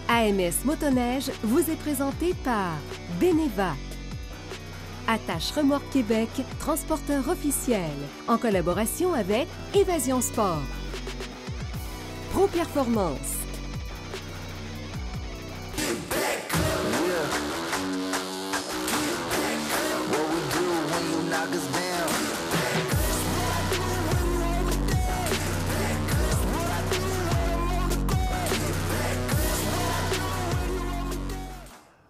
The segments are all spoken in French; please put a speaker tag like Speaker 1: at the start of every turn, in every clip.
Speaker 1: AMS Motoneige vous est présenté par Beneva. Attache Remorque Québec, transporteur officiel, en collaboration avec Évasion Sport. Pro Performance.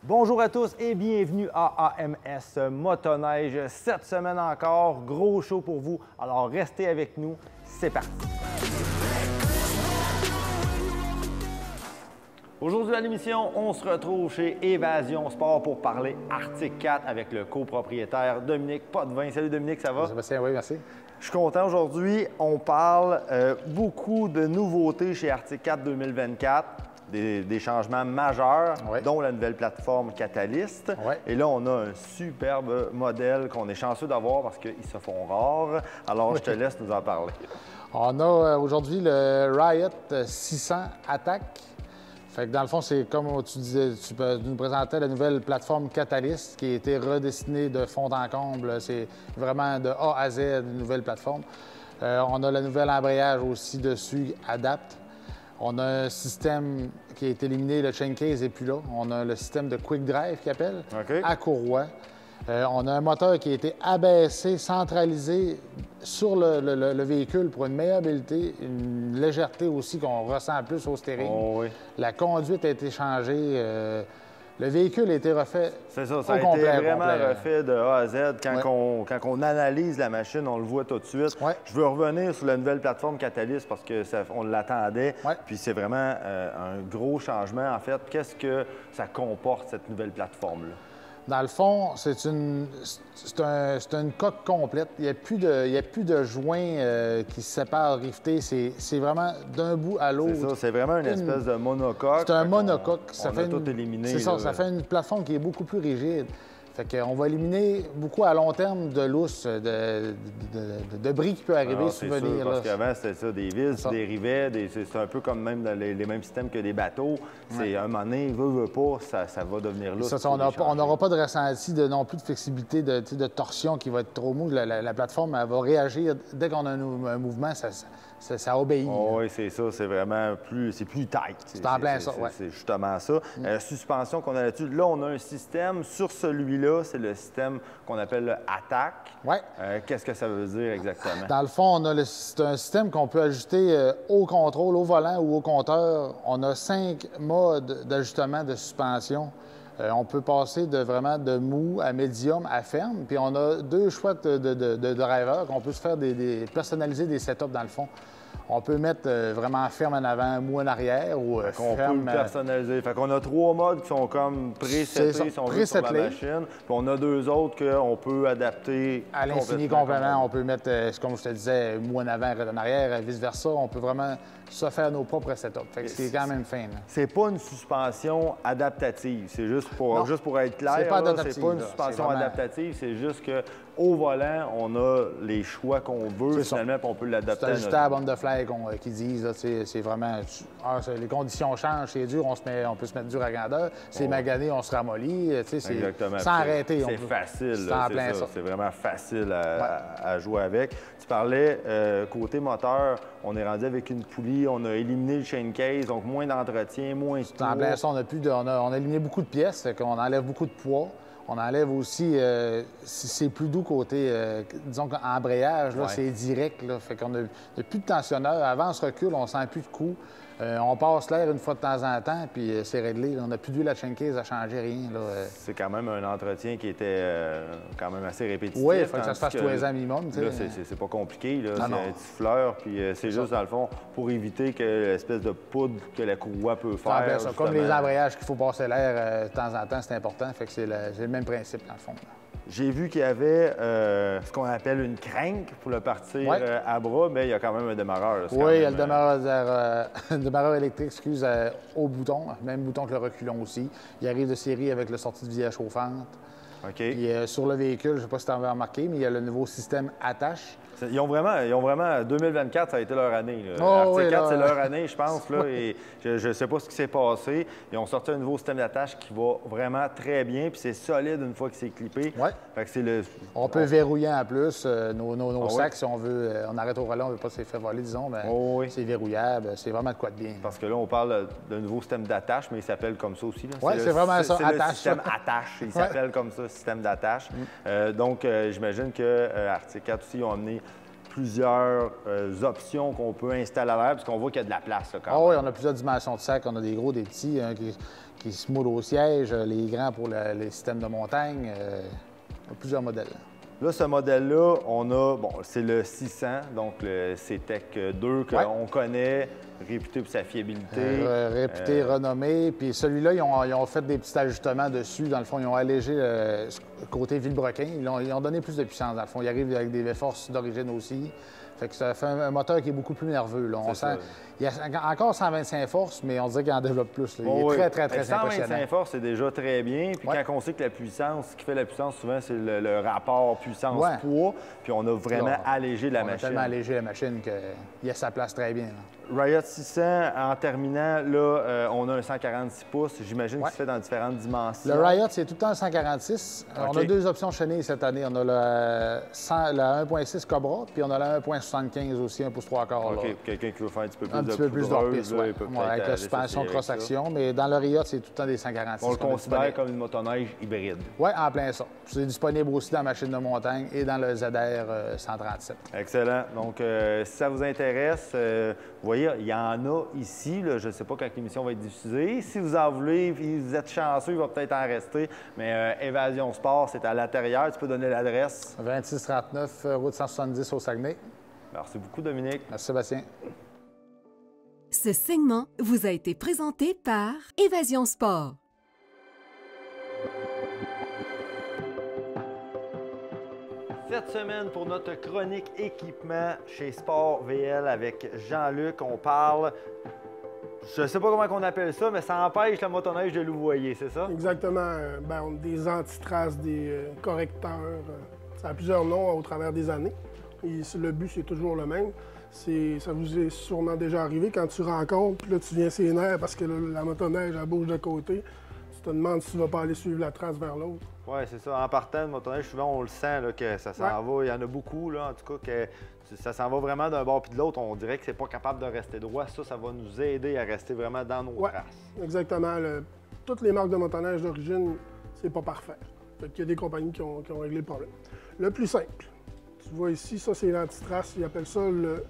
Speaker 2: Bonjour à tous et bienvenue à AMS Motoneige. Cette semaine encore, gros show pour vous. Alors restez avec nous, c'est parti. Aujourd'hui à l'émission, on se retrouve chez Évasion Sport pour parler Arctic Cat avec le copropriétaire Dominique Potvin. Salut Dominique, ça va?
Speaker 3: Sébastien, oui, merci.
Speaker 2: Je suis content aujourd'hui. On parle beaucoup de nouveautés chez Arctic Cat 2024. Des changements majeurs,
Speaker 3: oui,
Speaker 2: dont la nouvelle plateforme Catalyst.
Speaker 3: Oui.
Speaker 2: Et là, on a un superbe modèle qu'on est chanceux d'avoir parce qu'ils se font rares. Alors, je te laisse nous en parler.
Speaker 3: On a aujourd'hui le Riot 600 Attack. Fait que dans le fond, c'est comme tu disais, tu nous présentais la nouvelle plateforme Catalyst qui a été redessinée de fond en comble. C'est vraiment de A à Z une nouvelle plateforme. On a le nouvel embrayage aussi dessus, Adapt. On a un système qui a été éliminé, le chain case n'est plus là. On a le système de quick drive qui appelle, à courroie. On a un moteur qui a été abaissé, centralisé sur le véhicule pour une meilleurabilité, une légèreté aussi qu'on ressent plus au steering.
Speaker 2: Oh, oui.
Speaker 3: La conduite a été changée. Le véhicule a été refait.
Speaker 2: C'est ça, ça a été vraiment refait de A à Z. Quand on analyse la machine, on le voit tout de suite.
Speaker 3: Ouais.
Speaker 2: Je veux revenir sur la nouvelle plateforme Catalyst parce qu'on l'attendait.
Speaker 3: Ouais.
Speaker 2: Puis c'est vraiment un gros changement. En fait, qu'est-ce que ça comporte, cette nouvelle plateforme-là?
Speaker 3: Dans le fond, c'est une coque complète. Il n'y a plus de joints qui se séparent, rivetés. C'est vraiment d'un bout à l'autre.
Speaker 2: C'est ça, c'est vraiment une espèce de monocoque.
Speaker 3: C'est un monocoque.
Speaker 2: On a tout éliminé.
Speaker 3: C'est ça, ça fait une plateforme qui est beaucoup plus rigide. Fait qu'on va éliminer beaucoup à long terme de lousse, de bris qui peut arriver,
Speaker 2: souvenir. Parce qu'avant, c'était ça, des vis, des rivets, c'est un peu comme même dans les mêmes systèmes que des bateaux. C'est un moment donné, veut pas, ça va devenir lousse.
Speaker 3: On n'aura pas de ressenti non plus de flexibilité, de torsion qui va être trop mou. La plateforme, elle va réagir dès qu'on a un mouvement, ça obéit.
Speaker 2: Oh, oui, c'est ça, c'est vraiment plus tight.
Speaker 3: C'est en plein ça, oui.
Speaker 2: C'est justement ça. Suspension qu'on a là-dessus. Là, on a un système sur celui-là, c'est le système qu'on appelle le Attack.
Speaker 3: Oui.
Speaker 2: Qu'est-ce que ça veut dire exactement?
Speaker 3: Dans le fond, c'est un système qu'on peut ajuster au contrôle, au volant ou au compteur. On a 5 modes d'ajustement de suspension. On peut passer vraiment de mou à médium à ferme. Puis on a 2 choix de drivers qu'on peut se faire personnaliser des setups dans le fond. On peut mettre vraiment ferme en avant, mou en arrière ou
Speaker 2: on peut le personnaliser. Fait qu'on a 3 modes qui sont comme pré-setés si on veut sur la machine. Puis on a 2 autres qu'on peut adapter
Speaker 3: à l'infini complètement. On peut mettre, comme je te disais, mou en avant, en arrière, vice-versa. On peut vraiment se faire nos propres setups. Fait que c'est quand même fin.
Speaker 2: C'est pas une suspension adaptative. C'est juste pour être clair. C'est pas une suspension adaptative. C'est juste que au volant, on a les choix qu'on veut finalement, puis on peut l'adapter.
Speaker 3: C'est ajustable on the fly qu'ils disent. C'est vraiment... les conditions changent, c'est dur, on peut se mettre dur à grandeur. C'est magané, on se ramollit.
Speaker 2: Exactement.
Speaker 3: Sans arrêter.
Speaker 2: C'est facile.
Speaker 3: C'est en plein ça.
Speaker 2: C'est vraiment facile à jouer avec. Tu parlais, côté moteur, on est rendu avec une poulie, on a éliminé le chain case, donc moins d'entretien, moins de poids.
Speaker 3: En plein ça, on a éliminé beaucoup de pièces, fait qu'on enlève beaucoup de poids. On enlève aussi, c'est plus doux côté, disons qu'embrayage, là, c'est direct, là, fait qu'on n'a plus de tensionneur. Avant, on se recule, on sent plus de coups. On passe l'air une fois de temps en temps, puis c'est réglé. Là. On n'a plus d'huile à chain case à changer, rien.
Speaker 2: C'est quand même un entretien qui était quand même assez répétitif.
Speaker 3: Oui, il faut que ça se fasse tous les ans minimum.
Speaker 2: Là, c'est pas compliqué. C'est un petit fleur, puis c'est juste, dans le fond, pour éviter que l'espèce de poudre que la courroie peut faire.
Speaker 3: Ça, comme les embrayages qu'il faut passer l'air de temps en temps, c'est important. Fait que c'est le même principe, dans le fond.
Speaker 2: J'ai vu qu'il y avait ce qu'on appelle une crank pour le partir à bras, mais il y a quand même un démarreur. Là,
Speaker 3: oui, il y a le démarreur électrique, au bouton, même bouton que le reculon aussi. Il arrive de série avec le sortie de visière chauffante.
Speaker 2: OK.
Speaker 3: Puis sur le véhicule, je ne sais pas si tu en as remarqué, mais il y a le nouveau système Attache.
Speaker 2: Ils ont vraiment 2024, ça a été leur année.
Speaker 3: Oh,
Speaker 2: RT4, c'est leur année, je pense. Là, et je ne sais pas ce qui s'est passé. Ils ont sorti un nouveau système d'attache qui va vraiment très bien, puis c'est solide une fois que c'est clippé.
Speaker 3: Ouais.
Speaker 2: Fait que c'est
Speaker 3: on peut verrouiller en plus nos sacs si on veut. On arrête au volant, on ne veut pas se les faire voler, disons. Mais c'est verrouillable. C'est vraiment de quoi de bien.
Speaker 2: Parce que là, on parle d'un nouveau système d'attache, mais il s'appelle comme ça aussi.
Speaker 3: Oui, c'est vraiment ça,
Speaker 2: attache. Le système attache. Il s'appelle comme ça, système d'attache. Donc, j'imagine que RT4 aussi, ils ont amené plusieurs options qu'on peut installer à l'air, parce qu'on voit qu'il y a de la place. Là,
Speaker 3: oui, on a plusieurs dimensions de sacs. On a des gros, des petits, qui se moulent au siège, les grands pour les systèmes de montagne. On a plusieurs modèles.
Speaker 2: Là, ce modèle-là, on a, c'est le 600, donc le CTEC 2 qu'on connaît, réputé pour sa fiabilité.
Speaker 3: Réputé, renommé. Puis celui-là, ils ont fait des petits ajustements dessus. Dans le fond, ils ont allégé le côté vilebrequin. Ils ont donné plus de puissance, dans le fond. Ils arrivent avec des V-force d'origine aussi. Fait que ça fait un moteur qui est beaucoup plus nerveux. Là. On sent, il y a encore 125 forces, mais on dirait qu'il en développe plus. Là. Il est très impressionnant.
Speaker 2: 125 forces, c'est déjà très bien. Puis quand on sait que la puissance, ce qui fait la puissance, souvent, c'est le rapport puissance-poids. Puis on a vraiment allégé la machine.
Speaker 3: On a tellement allégé la machine qu'il y a sa place très bien. Là.
Speaker 2: Riot 600, en terminant, là, on a un 146 pouces. J'imagine qu'il se fait dans différentes dimensions.
Speaker 3: Le Riot, c'est tout le temps un 146. On a deux options chenilles cette année. On a le 1.6 Cobra, puis on a le 1.75 aussi, 1 pouce 3 quarts.
Speaker 2: OK, quelqu'un qui veut faire un petit peu plus
Speaker 3: un petit peu plus d'hors-piste, avec la suspension cross-action. Mais dans le Riot, c'est tout le temps des 146.
Speaker 2: On le considère comme une motoneige hybride.
Speaker 3: Oui, en plein ça. C'est disponible aussi dans la machine de montagne et dans le ZR 137.
Speaker 2: Excellent. Donc, si ça vous intéresse, vous voyez, il y en a ici. Là, je ne sais pas quand l'émission va être diffusée. Si vous en voulez, puis vous êtes chanceux, il va peut-être en rester. Mais Évasion Sport, c'est à l'intérieur. Tu peux donner l'adresse?
Speaker 3: 2639, route 170 au Saguenay.
Speaker 2: Merci beaucoup, Dominique.
Speaker 3: Merci, Sébastien.
Speaker 1: Ce segment vous a été présenté par Évasion Sport.
Speaker 2: Cette semaine, pour notre chronique équipement chez Sport VL avec Jean-Luc, on parle, je ne sais pas comment on appelle ça, mais ça empêche la motoneige de louvoyer, c'est ça?
Speaker 4: Exactement. Des antitraces, des correcteurs, ça a plusieurs noms au travers des années. Et le but, c'est toujours le même. Ça vous est sûrement déjà arrivé quand tu rencontres, puis là, tu viens ses nerfs parce que la motoneige, elle bouge de côté. Tu te demandes si tu ne vas pas aller suivre la trace vers l'autre.
Speaker 2: Oui, c'est ça. En partant de motoneige, souvent, on le sent là, que ça s'en va. Il y en a beaucoup, là, en tout cas, que ça s'en va vraiment d'un bord puis de l'autre. On dirait que c'est pas capable de rester droit. Ça va nous aider à rester vraiment dans nos traces.
Speaker 4: Exactement. Toutes les marques de motoneige d'origine, c'est pas parfait. Il y a des compagnies qui ont réglé le problème. Le plus simple, tu vois ici, ça, c'est l'antitrace. Ils appellent ça le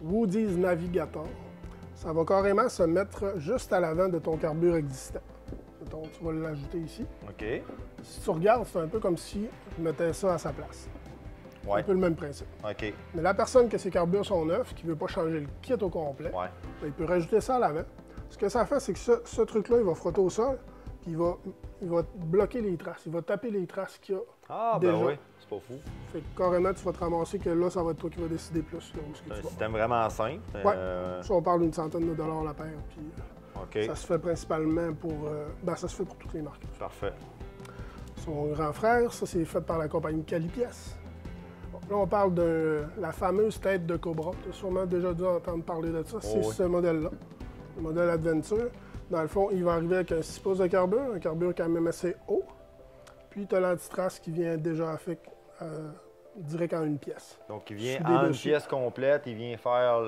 Speaker 4: Woody's Navigator. Ça va carrément se mettre juste à l'avant de ton carbure existant. Donc, tu vas l'ajouter ici.
Speaker 2: OK.
Speaker 4: Si tu regardes, c'est un peu comme si je mettais ça à sa place.
Speaker 2: Ouais.
Speaker 4: Un peu le même principe.
Speaker 2: OK.
Speaker 4: Mais la personne que ses carbures sont neufs, qui ne veut pas changer le kit au complet, il peut rajouter ça à l'avant. Ce que ça fait, c'est que ce truc-là, il va frotter au sol, puis il va bloquer les traces. Il va taper les traces qu'il y a déjà.
Speaker 2: Ben oui, c'est pas fou.
Speaker 4: Fait que carrément, tu vas te ramasser que là, ça va être toi qui vas décider plus.
Speaker 2: C'est un système vraiment simple.
Speaker 4: Oui. Ça, on parle d'une centaine de dollars la paire. Puis, ça se fait principalement pour... ça se fait pour toutes les marques.
Speaker 2: Parfait.
Speaker 4: Son grand frère, ça, c'est fait par la compagnie Calipies. Bon, là, on parle de la fameuse tête de Cobra. Tu as sûrement déjà dû entendre parler de ça. C'est ce modèle-là, le modèle Adventure. Dans le fond, il va arriver avec un 6 pouces de carbure, un carbure quand même assez haut. Puis, tu as l'antitrace qui vient déjà direct en une pièce.
Speaker 2: Donc, il vient en une pièce complète, il vient faire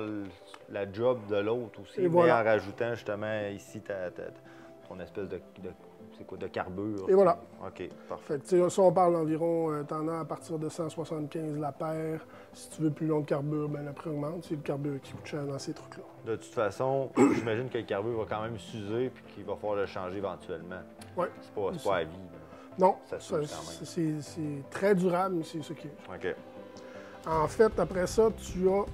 Speaker 2: la job de l'autre aussi, mais en rajoutant justement ici ton espèce de carbure.
Speaker 4: Et voilà.
Speaker 2: OK, parfait.
Speaker 4: Fait que, ça, on parle d'environ, t'en as à partir de 175 la paire. Si tu veux plus long de carbure, le prix augmente. C'est le carbure qui coûte cher dans ces trucs-là.
Speaker 2: De toute façon, j'imagine que le carbure va quand même s'user puis qu'il va falloir le changer éventuellement.
Speaker 4: Oui.
Speaker 2: C'est pas à vie.
Speaker 4: Non,
Speaker 2: c'est
Speaker 4: très durable, mais c'est ce qui est.
Speaker 2: OK.
Speaker 4: En fait, après ça, tu as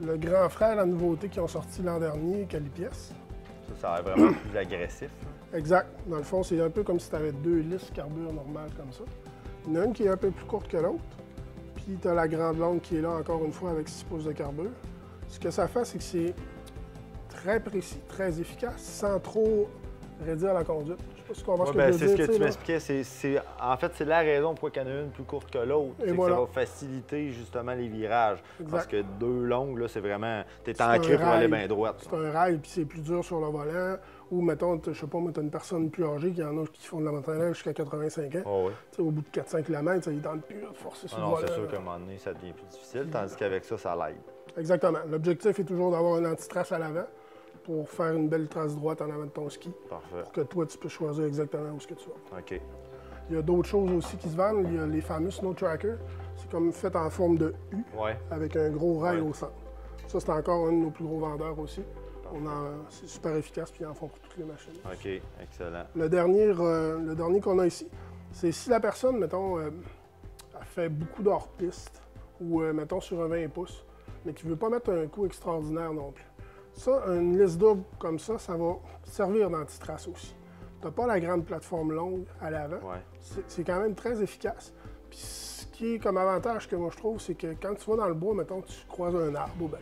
Speaker 4: le grand frère, la nouveauté qui ont sorti l'an dernier, Calipies.
Speaker 2: Ça a l'air vraiment plus agressif.
Speaker 4: Exact. Dans le fond, c'est un peu comme si tu avais deux listes carbure normales comme ça. Il y en a une qui est un peu plus courte que l'autre. Puis tu as la grande longue qui est là, encore une fois, avec 6 pouces de carbure. Ce que ça fait, c'est que c'est très précis, très efficace, sans trop raidi à la conduite. Je sais pas si tu comprends ce que
Speaker 2: ben,
Speaker 4: je
Speaker 2: c'est
Speaker 4: veux
Speaker 2: ce
Speaker 4: dire.
Speaker 2: que tu
Speaker 4: là.
Speaker 2: m'expliquais. En fait, c'est la raison pourquoi il y en a une plus courte que l'autre.
Speaker 4: Et
Speaker 2: C'est
Speaker 4: voilà.
Speaker 2: que ça va faciliter justement les virages.
Speaker 4: Exact.
Speaker 2: Parce que deux longues, là, c'est vraiment... T'es
Speaker 4: C'est
Speaker 2: ancré
Speaker 4: un
Speaker 2: pour aller
Speaker 4: rail.
Speaker 2: bien droite.
Speaker 4: C'est un rail, puis c'est plus dur sur le volant. Ou, mettons, je sais pas, mais t'as une personne plus âgée, qu'il y en a qui font de la motoneige jusqu'à 85 ans.
Speaker 2: Oh, oui.
Speaker 4: Tu sais, au bout de 400 km, ils tentent plus là, de forcer sur
Speaker 2: Ah
Speaker 4: le
Speaker 2: non,
Speaker 4: volant.
Speaker 2: c'est sûr
Speaker 4: là.
Speaker 2: qu'à un moment donné, ça devient plus difficile, tandis qu'avec ça, ça l'aide.
Speaker 4: Exactement. L'objectif est toujours d'avoir un anti-trace à l'avant pour faire une belle trace droite en avant de ton ski,
Speaker 2: Parfait.
Speaker 4: pour que toi, tu peux choisir exactement où ce que tu vas.
Speaker 2: OK.
Speaker 4: Il y a d'autres choses aussi qui se vendent. Il y a les fameux Snow Tracker. C'est comme fait en forme de U,
Speaker 2: Ouais.
Speaker 4: avec un gros rail
Speaker 2: Ouais.
Speaker 4: au centre. Ça, c'est encore un de nos plus gros vendeurs aussi. C'est super efficace, puis ils en font pour toutes les machines.
Speaker 2: OK. Excellent.
Speaker 4: Le dernier qu'on a ici, c'est si la personne, mettons, a fait beaucoup d'hors-piste, ou, mettons, sur un 20 pouces, mais qui ne veut pas mettre un coup extraordinaire non plus. Ça, une lisse double comme ça va servir d'anti-trace aussi. Tu n'as pas la grande plateforme longue à l'avant.
Speaker 2: Ouais.
Speaker 4: C'est quand même très efficace. Puis ce qui est comme avantage que moi je trouve, c'est que quand tu vas dans le bois, mettons, tu croises un arbre, ben,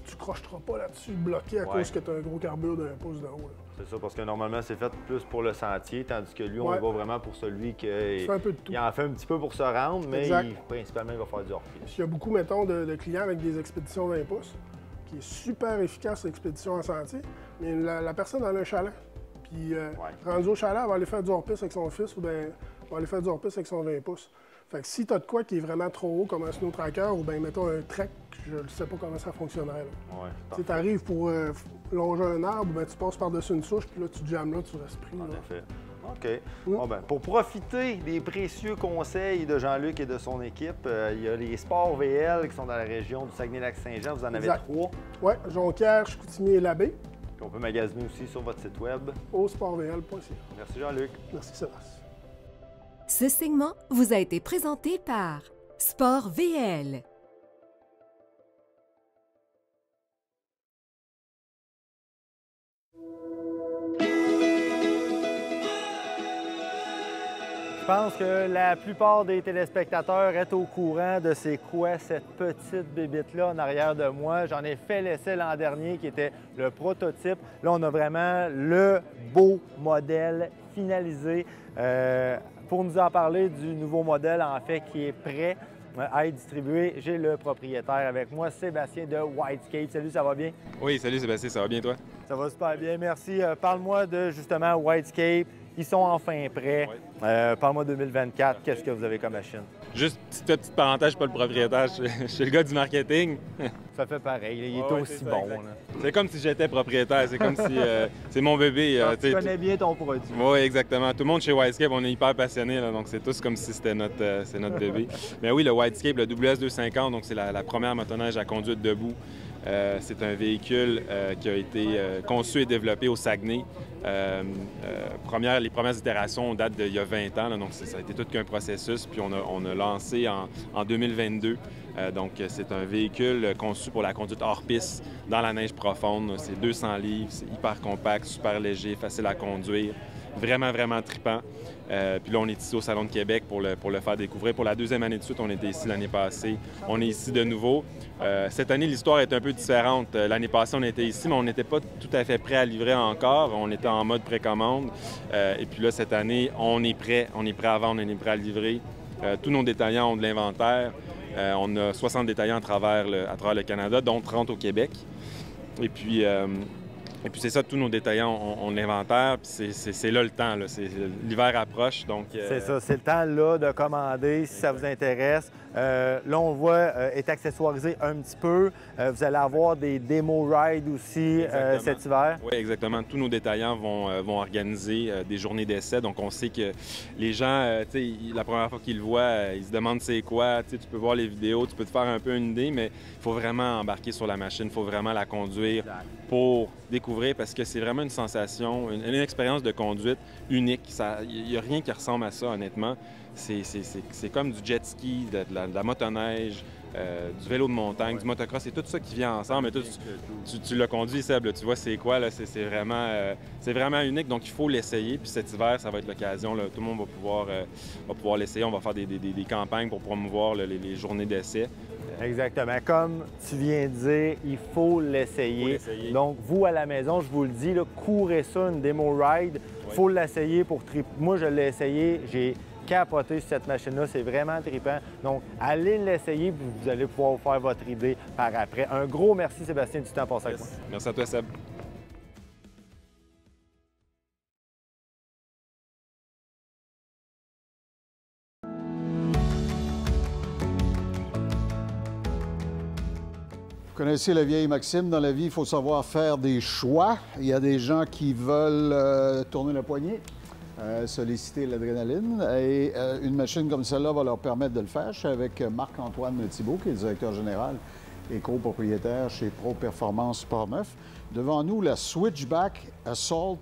Speaker 4: tu crocheras pas là-dessus bloqué à cause que tu as un gros carbure d'un pouce de haut. Là.
Speaker 2: C'est ça, parce que normalement, c'est fait plus pour le sentier, tandis que lui, on
Speaker 4: Ouais.
Speaker 2: le voit vraiment pour celui qui
Speaker 4: Tu fais un peu de tout.
Speaker 2: il en fait un petit peu pour se rendre, mais
Speaker 4: Exact.
Speaker 2: principalement, il va faire du hors-piste.
Speaker 4: Puis il y a beaucoup, mettons, de clients avec des expéditions 20 pouces, qui est super efficace, l'expédition en sentier, mais la personne en a un chalet. Puis rendu au chalet, elle va aller faire du hors-piste avec son fils ou bien elle va aller faire du hors-piste avec son 20 pouces. Fait que si tu as de quoi qui est vraiment trop haut, comme un snow tracker ou bien, mettons, un trek, je ne sais pas comment ça fonctionnerait. Là.
Speaker 2: Ouais,
Speaker 4: Tu arrives pour longer un arbre, ben, tu passes par-dessus une souche, puis là, tu jammes là, tu restes pris.
Speaker 2: En
Speaker 4: là.
Speaker 2: effet. OK. Bon, ben, pour profiter des précieux conseils de Jean-Luc et de son équipe, il y a les sports VL qui sont dans la région du Saguenay-Lac-Saint-Jean. Vous en avez
Speaker 4: Exact.
Speaker 2: 3.
Speaker 4: Oui, Jonquière, Chicoutimi et Labbé,
Speaker 2: On peut magasiner aussi sur votre site web.
Speaker 4: au sportvl.ca.
Speaker 2: Merci Jean-Luc.
Speaker 4: Merci, Sébastien.
Speaker 1: Ce segment vous a été présenté par Sport VL.
Speaker 2: Je pense que la plupart des téléspectateurs est au courant de c'est quoi cette petite bébite-là en arrière de moi. J'en ai fait l'essai l'an dernier qui était le prototype. Là, on a vraiment le beau modèle finalisé. Pour nous en parler du nouveau modèle, en fait, qui est prêt à être distribué, j'ai le propriétaire avec moi, Sébastien de Whitescape. Salut, ça va bien?
Speaker 5: Oui, salut Sébastien, ça va bien toi?
Speaker 2: Ça va super bien, merci. Parle-moi de justement Whitescape. Ils sont enfin prêts. Parle-moi 2024, qu'est-ce que vous avez comme machine?
Speaker 5: Juste petite parenthèse, je suis pas le propriétaire, je suis le gars du marketing.
Speaker 2: Ça fait pareil, il est
Speaker 5: Ouais,
Speaker 2: aussi
Speaker 5: c'est ça,
Speaker 2: bon.
Speaker 5: exact.
Speaker 2: Là.
Speaker 5: C'est comme si j'étais propriétaire, c'est comme si c'est mon bébé.
Speaker 2: Tu connais bien ton produit.
Speaker 5: Oui, exactement. Tout le monde chez Whitescape, on est hyper passionnés, là, donc c'est tous comme si c'était notre bébé. Mais oui, le Whitescape, le WS250, donc c'est la première motoneige à conduite debout. C'est un véhicule qui a été conçu et développé au Saguenay. Les premières itérations datent d'il y a 20 ans, là, donc ça a été tout qu'un processus, puis on a lancé en 2022. Donc, c'est un véhicule conçu pour la conduite hors-piste dans la neige profonde. C'est 200 livres, c'est hyper compact, super léger, facile à conduire. Vraiment, vraiment trippant. Puis là, on est ici au Salon de Québec pour le faire découvrir. Pour la deuxième année de suite, on était ici l'année passée. On est ici de nouveau. Cette année, l'histoire est un peu différente. L'année passée, on était ici, mais on n'était pas tout à fait prêt à livrer encore. On était en mode précommande. Et puis là, cette année, on est prêt. On est prêt à vendre, on est prêt à livrer. Tous nos détaillants ont de l'inventaire. On a 60 détaillants à travers le Canada, dont 30 au Québec. Et puis c'est ça, tous nos détaillants ont de l'inventaire, puis c'est là le temps. L'hiver approche, donc...
Speaker 2: C'est ça, c'est le temps là de commander si ça vous intéresse. Là, on le voit, est accessoirisé un petit peu. Vous allez avoir des démo rides aussi cet hiver.
Speaker 5: Oui, exactement. Tous nos détaillants vont organiser des journées d'essai. Donc, on sait que les gens, la première fois qu'ils le voient, ils se demandent c'est quoi. Tu peux voir les vidéos, tu peux te faire un peu une idée, mais il faut vraiment embarquer sur la machine, il faut vraiment la conduire pour découvrir, parce que c'est vraiment une sensation, une expérience de conduite unique. Il n'y a rien qui ressemble à ça, honnêtement. C'est comme du jet ski, de la motoneige, du vélo de montagne, du motocross, c'est tout ça qui vient ensemble. Mais tu l'as conduit, Seb, là, tu vois c'est quoi, c'est vraiment unique, donc il faut l'essayer. Puis cet hiver, ça va être l'occasion, tout le monde va pouvoir l'essayer. On va faire des campagnes pour promouvoir les journées d'essai.
Speaker 2: Exactement. Comme tu viens de dire, il faut l'essayer. Donc, vous, à la maison, je vous le dis, là, courez ça, une démo ride. Il faut l'essayer pour triper. Moi, je l'ai essayé. J'ai capoté sur cette machine-là. C'est vraiment trippant. Donc, allez l'essayer, puis vous allez pouvoir vous faire votre idée par après. Un gros merci, Sébastien, du temps passé avec moi.
Speaker 5: Merci à toi, Seb.
Speaker 6: Vous connaissez la vieille maxime, dans la vie, il faut savoir faire des choix. Il y a des gens qui veulent tourner le poignet, solliciter l'adrénaline, et une machine comme celle-là va leur permettre de le faire. Je suis avec Marc-Antoine Thibault, qui est directeur général et copropriétaire chez Pro Performance Portneuf. Devant nous, la Switchback Assault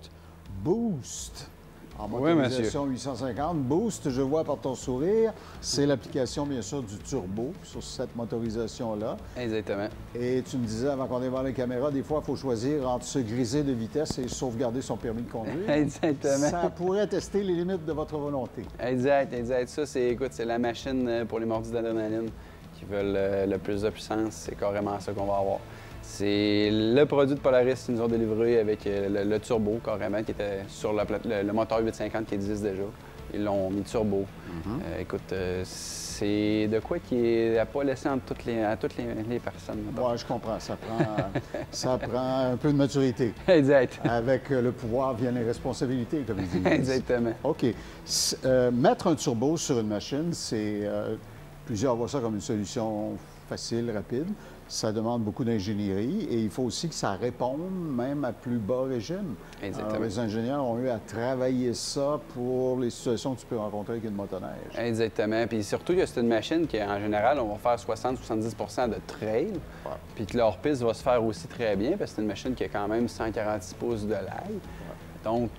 Speaker 6: Boost. En motorisation 850. Boost, je vois par ton sourire, c'est l'application, bien sûr, du turbo sur cette motorisation-là.
Speaker 7: Exactement.
Speaker 6: Et tu me disais, avant qu'on ait devant les caméras, des fois, il faut choisir entre se griser de vitesse et sauvegarder son permis de conduire.
Speaker 7: Exactement.
Speaker 6: Ça pourrait tester les limites de votre volonté.
Speaker 7: Exact. Ça, écoute, c'est la machine pour les mordus d'adrénaline qui veulent le plus de puissance. C'est carrément ça qu'on va avoir. C'est le produit de Polaris qu'ils nous ont délivré avec le turbo, carrément, qui était sur le moteur 850 qui existe déjà. Ils l'ont mis turbo. Écoute, c'est de quoi qui n'a pas laissé à toutes les personnes.
Speaker 6: Oui, je comprends. Ça prend un peu de maturité.
Speaker 7: Exact.
Speaker 6: Avec le pouvoir viennent les responsabilités, comme ils disent.
Speaker 7: Exactement.
Speaker 6: OK. Mettre un turbo sur une machine, c'est... plusieurs voient ça comme une solution facile, rapide. Ça demande beaucoup d'ingénierie et il faut aussi que ça réponde même à plus bas régime.
Speaker 7: Exactement.
Speaker 6: Alors, les ingénieurs ont eu à travailler ça pour les situations que tu peux rencontrer avec une motoneige.
Speaker 7: Exactement. Puis surtout, il y a cette machine qui, en général, on va faire 60-70 de trail.
Speaker 6: Ouais.
Speaker 7: Puis que leur piste va se faire aussi très bien parce que c'est une machine qui a quand même 146 pouces de laille. Donc,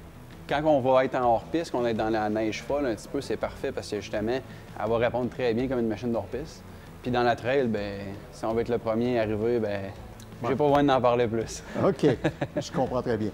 Speaker 7: quand on va être en hors-piste, qu'on est dans la neige folle un petit peu, c'est parfait parce que justement, elle va répondre très bien comme une machine d'hors-piste. Puis dans la trail, bien, si on veut être le premier arrivé, bien, j'ai pas besoin d'en parler plus.
Speaker 6: OK, je comprends très bien.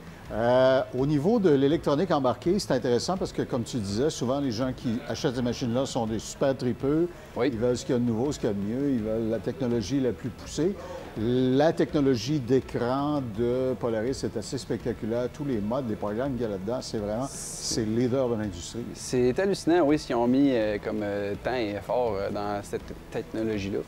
Speaker 6: Au niveau de l'électronique embarquée, c'est intéressant parce que, comme tu disais, souvent les gens qui achètent ces machines-là sont des super tripeux.
Speaker 7: Oui.
Speaker 6: Ils veulent ce qu'il y a de nouveau, ce qu'il y a de mieux. Ils veulent la technologie la plus poussée. La technologie d'écran de Polaris est assez spectaculaire. Tous les modes, les programmes qu'il y a là-dedans, c'est le leader de l'industrie.
Speaker 7: C'est hallucinant, oui, ce qu'ils ont mis comme temps et effort dans cette technologie-là.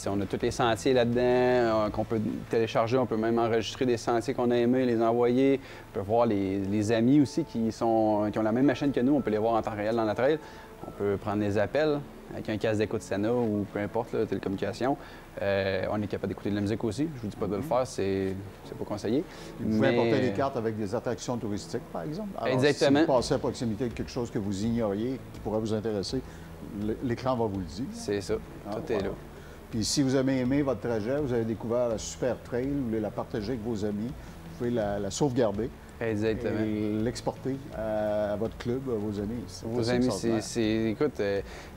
Speaker 7: On a tous les sentiers là-dedans qu'on peut télécharger. On peut même enregistrer des sentiers qu'on a aimés, les envoyer. On peut voir les amis aussi qui ont la même machine que nous. On peut les voir en temps réel dans la trail. On peut prendre des appels avec un casque d'écoute Sena ou peu importe, la télécommunication. On est capable d'écouter de la musique aussi. Je vous dis pas de le faire, c'est pas conseillé.
Speaker 6: Vous pouvez apporter des cartes avec des attractions touristiques, par exemple. Alors,
Speaker 7: exactement.
Speaker 6: si vous passez à proximité de quelque chose que vous ignoriez, qui pourrait vous intéresser, l'écran va vous le dire.
Speaker 7: C'est ça. Tout est là.
Speaker 6: Puis si vous avez aimé votre trajet, vous avez découvert la super trail, vous voulez la partager avec vos amis, vous pouvez la sauvegarder.
Speaker 7: Exactement.
Speaker 6: Et l'exporter à votre club, à vos amis.
Speaker 7: Vos amis, écoute,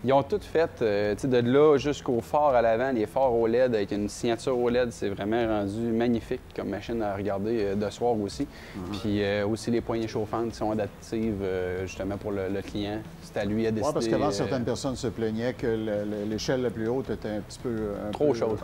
Speaker 7: ils ont tout fait, de là jusqu'au phare à l'avant, les phares OLED avec une signature OLED, c'est vraiment rendu magnifique comme machine à regarder de soir aussi. Puis aussi les poignées chauffantes qui sont adaptives justement pour le client. C'est à lui à décider.
Speaker 6: Oui, parce qu'avant, certaines personnes se plaignaient que l'échelle la plus haute était un petit peu...
Speaker 7: trop chaude.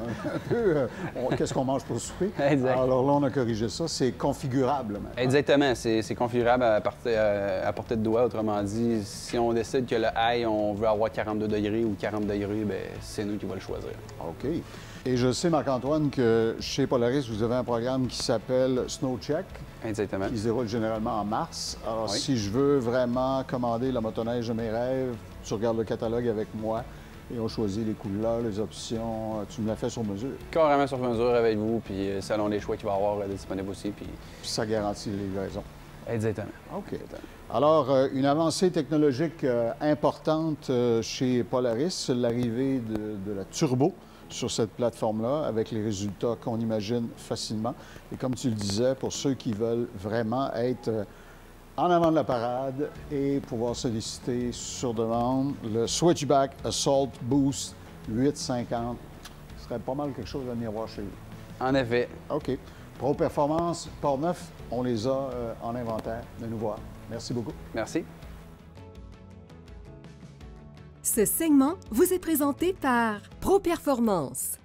Speaker 6: Qu'est-ce qu'on mange pour souper?
Speaker 7: Exact.
Speaker 6: Alors là, on a corrigé ça. C'est configurable maintenant.
Speaker 7: Exactement. C'est configurable à portée de doigt. Autrement dit, si on décide que le high, on veut avoir 42 degrés ou 40 degrés, bien, c'est nous qui va le choisir.
Speaker 6: OK. Et je sais, Marc-Antoine, que chez Polaris, vous avez un programme qui s'appelle SnowCheck.
Speaker 7: Exactement.
Speaker 6: Qui se déroule généralement en mars. Alors,
Speaker 7: oui.
Speaker 6: Si je veux vraiment commander la motoneige de mes rêves, tu regardes le catalogue avec moi et on choisit les couleurs, les options. Tu me la fais sur mesure.
Speaker 7: Carrément sur mesure avec vous, puis selon les choix qu'il va y avoir disponibles aussi. Puis
Speaker 6: ça garantit les livraisons.
Speaker 7: Exactement.
Speaker 6: OK. Alors, une avancée technologique importante chez Polaris, l'arrivée de la turbo sur cette plateforme-là, avec les résultats qu'on imagine facilement. Et comme tu le disais, pour ceux qui veulent vraiment être en avant de la parade et pouvoir solliciter sur demande, le Switchback Assault Boost 850 serait pas mal quelque chose à venir voir chez vous.
Speaker 7: En effet.
Speaker 6: OK. Pro Performance, Portneuf, on les a en inventaire. De nous voir. Merci beaucoup.
Speaker 7: Merci.
Speaker 1: Ce segment vous est présenté par Pro Performance.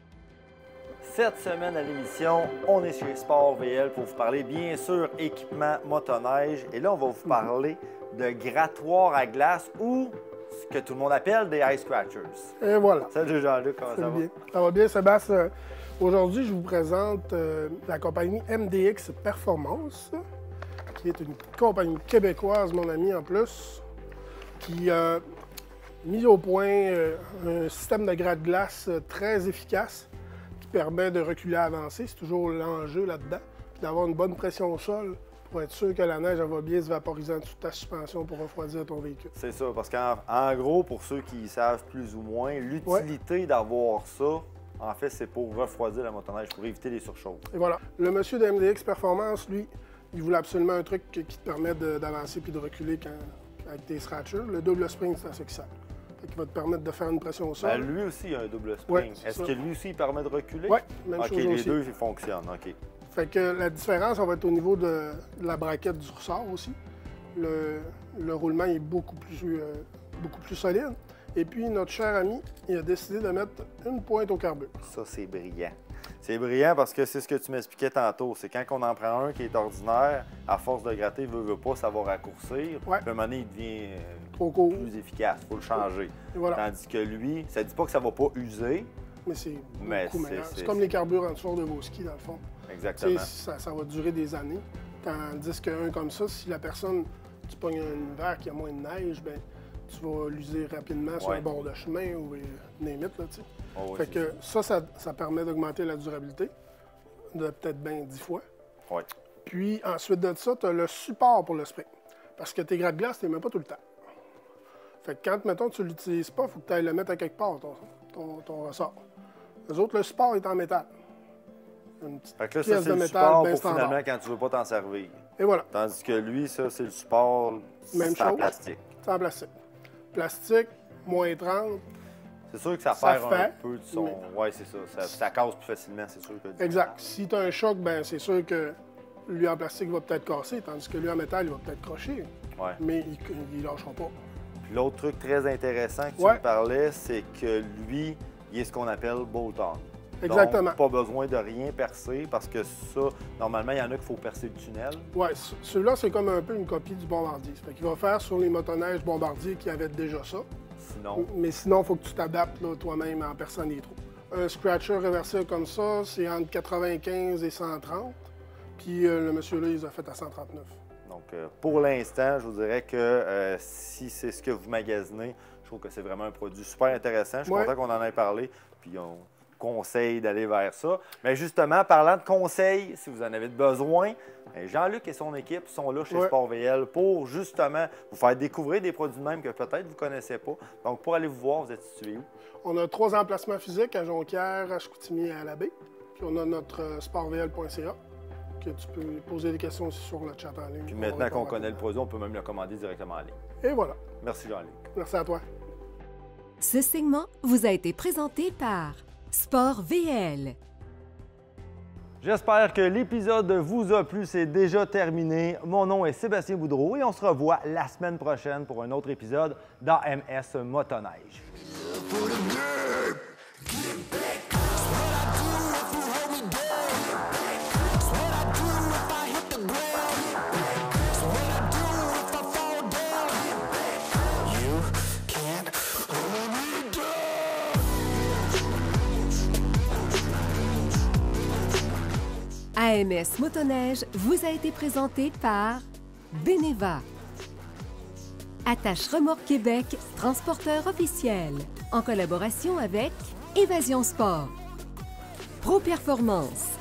Speaker 2: Cette semaine à l'émission, on est chez Sport VL pour vous parler bien sûr équipement motoneige. Et là, on va vous parler de grattoirs à glace ou ce que tout le monde appelle des ice scratchers.
Speaker 4: Et voilà.
Speaker 2: Salut Jean-Luc, comment ça va?
Speaker 4: Bien. Ça va bien, Sébastien. Aujourd'hui, je vous présente la compagnie MDX Performance, qui est une compagnie québécoise, mon ami, en plus, qui a mis au point un système de gratte-glace très efficace qui permet de reculer à avancer. C'est toujours l'enjeu là-dedans, puis d'avoir une bonne pression au sol pour être sûr que la neige elle va bien se vaporiser en dessous de ta suspension pour refroidir ton véhicule.
Speaker 2: C'est ça, parce qu'en gros, pour ceux qui savent plus ou moins, l'utilité d'avoir ça, en fait, c'est pour refroidir la motoneige, pour éviter les surchaudes.
Speaker 4: Et voilà. Le monsieur de MDX Performance, lui, il voulait absolument un truc qui te permet d'avancer puis de reculer avec tes scratchers. Le double spring, c'est assez que ça. Qui va te permettre de faire une pression au sol.
Speaker 2: Ben, lui aussi, il a un double spring.
Speaker 4: Ouais,
Speaker 2: est-ce que lui aussi, il permet de reculer?
Speaker 4: Oui, même chose
Speaker 2: les
Speaker 4: aussi.
Speaker 2: deux, ils fonctionnent. OK.
Speaker 4: Fait que la différence, on va être au niveau de la braquette du ressort aussi. Le roulement est beaucoup plus solide. Et puis, notre cher ami, il a décidé de mettre une pointe au carbure.
Speaker 2: Ça, c'est brillant. C'est brillant parce que c'est ce que tu m'expliquais tantôt. C'est quand on en prend un qui est ordinaire, à force de gratter, veut pas, ça va raccourcir.
Speaker 4: Ouais.
Speaker 2: Puis à un moment donné, il devient
Speaker 4: trop court.
Speaker 2: plus efficace. Il faut le changer.
Speaker 4: Et voilà.
Speaker 2: Tandis que lui, ça dit pas que ça va pas user.
Speaker 4: Mais c'est beaucoup meilleur. C'est
Speaker 2: c'est
Speaker 4: comme les carburants de vos skis, dans le fond.
Speaker 2: Exactement.
Speaker 4: Ça va durer des années. Tandis qu'un comme ça, si la personne, tu pognes un hiver qui a moins de neige, ben tu vas l'user rapidement sur un bord de chemin ou limite, là, tu sais.
Speaker 2: Oh, oui,
Speaker 4: fait que ça permet d'augmenter la durabilité de peut-être bien 10 fois.
Speaker 2: Oui.
Speaker 4: Puis ensuite de ça, tu as le support pour le spring. Parce que tes gratte-glace, tu les mets pas tout le temps. Fait que quand, mettons, tu l'utilises pas, il faut que tu ailles le mettre à quelque part, ton ressort. Les autres, le support est en métal. Une petite
Speaker 2: Fait que là,
Speaker 4: pièce
Speaker 2: ça, c'est
Speaker 4: de
Speaker 2: le
Speaker 4: métal
Speaker 2: support
Speaker 4: bien
Speaker 2: pour
Speaker 4: standard.
Speaker 2: finalement quand tu veux pas t'en servir.
Speaker 4: Et voilà.
Speaker 2: Tandis que lui, ça, c'est le support
Speaker 4: Même
Speaker 2: c'est en
Speaker 4: chose.
Speaker 2: plastique.
Speaker 4: C'est en plastique. Plastique, moins 30.
Speaker 2: C'est sûr que ça
Speaker 4: Ça
Speaker 2: perd un
Speaker 4: fait,
Speaker 2: peu de son...
Speaker 4: mais-
Speaker 2: Oui, c'est ça. Ça casse plus facilement, c'est sûr. Que
Speaker 4: Exact. Si tu as un choc, ben c'est sûr que lui en plastique va peut-être casser, tandis que lui en métal, il va peut-être crocher.
Speaker 2: Ouais.
Speaker 4: Mais il lâchera pas.
Speaker 2: Puis l'autre truc très intéressant que tu
Speaker 4: Ouais.
Speaker 2: me parlais, c'est que lui, il est ce qu'on appelle bolt-on.
Speaker 4: Exactement.
Speaker 2: Donc, pas besoin de rien percer parce que ça, normalement, il y en a qu'il faut percer le tunnel.
Speaker 4: Oui, celui-là, c'est comme un peu une copie du Bombardier. Fait qu'il va faire sur les motoneiges Bombardier qui avaient déjà ça.
Speaker 2: Sinon,
Speaker 4: Mais sinon, il faut que tu t'adaptes là, toi-même en perçant les trous. Un scratcher réversible comme ça, c'est entre 95 et 130. Puis le monsieur-là, il les a fait à 139.
Speaker 2: donc pour l'instant, je vous dirais que si c'est ce que vous magasinez, je trouve que c'est vraiment un produit super intéressant. Je suis
Speaker 4: Ouais.
Speaker 2: content qu'on en ait parlé. Puis on conseille d'aller vers ça. Mais justement, parlant de conseils, si vous en avez besoin, Jean-Luc et son équipe sont là chez
Speaker 4: Ouais.
Speaker 2: Sport VL pour justement vous faire découvrir des produits de même que peut-être vous ne connaissez pas. Donc, pour aller vous voir, vous êtes situé où?
Speaker 4: On a 3 emplacements physiques à Jonquière, à Chicoutimi et à Labbé. Puis on a notre sportvl.ca que tu peux poser des questions aussi sur le chat en ligne.
Speaker 2: Puis
Speaker 4: On
Speaker 2: maintenant
Speaker 4: va
Speaker 2: qu'on
Speaker 4: répondre
Speaker 2: connaît le
Speaker 4: rapidement.
Speaker 2: produit, on peut même le commander directement en ligne.
Speaker 4: Et voilà.
Speaker 2: Merci Jean-Luc.
Speaker 4: Merci à toi.
Speaker 1: Ce segment vous a été présenté par Sport VL.
Speaker 2: J'espère que l'épisode vous a plu. C'est déjà terminé. Mon nom est Sébastien Boudreau et on se revoit la semaine prochaine pour un autre épisode d'AMS Motoneige.
Speaker 1: AMS Motoneige vous a été présenté par Beneva. Attache Remorque Québec, transporteur officiel, en collaboration avec Évasion Sport. Pro Performance.